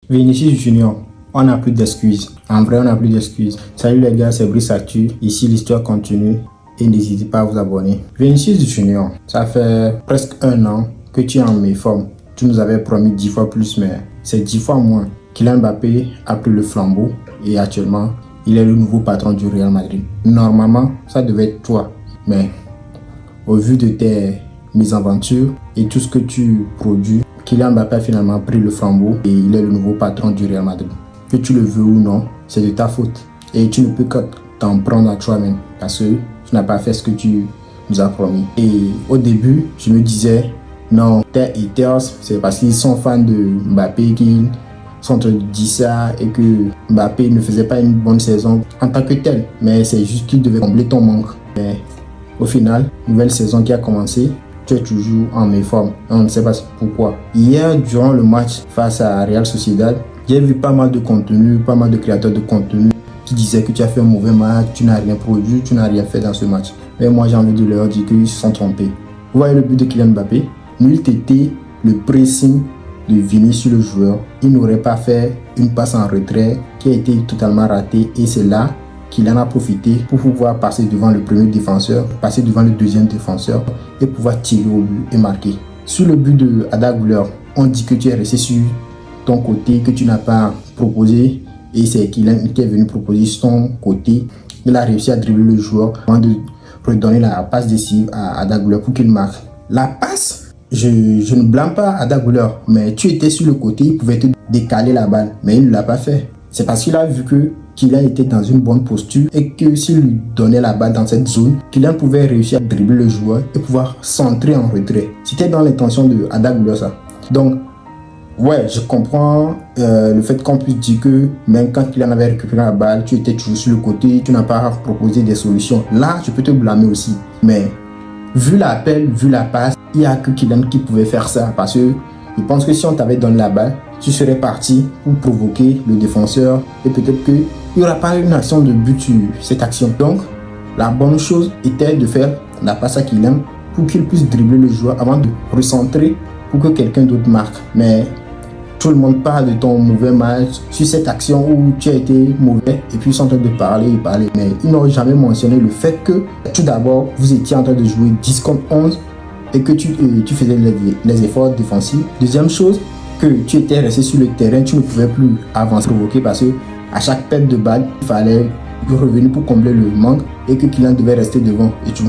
Vinicius Junior, on n'a plus d'excuses. En vrai, on n'a plus d'excuses. Salut les gars, c'est Brice Actu. Ici, l'histoire continue et n'hésitez pas à vous abonner. Vinicius Junior, ça fait presque 1 an que tu es en méforme. Tu nous avais promis 10 fois plus, mais c'est 10 fois moins. Kylian Mbappé a pris le flambeau et actuellement, il est le nouveau patron du Real Madrid. Normalement, ça devait être toi, mais au vu de tes mésaventures et tout ce que tu produis, Kylian Mbappé a finalement pris le flambeau et il est le nouveau patron du Real Madrid. Que tu le veux ou non, c'est de ta faute. Et tu ne peux que t'en prendre à toi-même parce que tu n'as pas fait ce que tu nous as promis. Et au début, je me disais, non, tes haters, c'est parce qu'ils sont fans de Mbappé qu'ils sont en train de dire ça et que Mbappé ne faisait pas une bonne saison en tant que tel. Mais c'est juste qu'il devait combler ton manque. Mais au final, nouvelle saison qui a commencé, tu es toujours en méforme. On ne sait pas pourquoi. Hier, durant le match face à Real Sociedad, j'ai vu pas mal de contenu, pas mal de créateurs de contenu qui disaient que tu as fait un mauvais match, tu n'as rien produit, tu n'as rien fait dans ce match. Mais moi, j'ai envie de leur dire qu'ils se sont trompés. Vous voyez le but de Kylian Mbappé? Nul était le pressing de Vinicius le joueur. Il n'aurait pas fait une passe en retrait qui a été totalement ratée et c'est là qu'il en a profité pour pouvoir passer devant le premier défenseur, passer devant le deuxième défenseur et pouvoir tirer au but et marquer. Sur le but de Arda Güler, on dit que tu es resté sur ton côté, que tu n'as pas proposé et c'est Kylian qui est venu proposer son côté. Il a réussi à dribbler le joueur avant de redonner la passe décisive à Arda Güler pour qu'il marque. La passe, je ne blâme pas Arda Güler, mais tu étais sur le côté, il pouvait te décaler la balle, mais il ne l'a pas fait. C'est parce qu'il a vu que Kylian était dans une bonne posture et que s'il lui donnait la balle dans cette zone, Kylian pouvait réussir à dribbler le joueur et pouvoir centrer en retrait. C'était dans l'intention de Arda Güler ça. Donc, ouais, je comprends le fait qu'on puisse dire que même quand Kylian avait récupéré la balle, tu étais toujours sur le côté, tu n'as pas proposé des solutions. Là, je peux te blâmer aussi. Mais vu l'appel, vu la passe, il n'y a que Kylian qui pouvait faire ça parce que je pense que si on t'avait donné la balle, tu serais parti pour provoquer le défenseur et peut-être qu'il n'y aura pas une action de but sur cette action. Donc, la bonne chose était de faire la passe à Kylian pour qu'il puisse dribbler le joueur avant de recentrer pour que quelqu'un d'autre marque. Mais tout le monde parle de ton mauvais match sur cette action où tu as été mauvais et puis ils sont en train de parler. Mais ils n'ont jamais mentionné le fait que tout d'abord, vous étiez en train de jouer 10 contre 11 et que tu faisais les efforts défensifs. Deuxième chose, que tu étais resté sur le terrain, tu ne pouvais plus avancer, provoquer parce que à chaque perte de balle, il fallait revenir pour combler le manque et que Kylian devait rester devant et tout.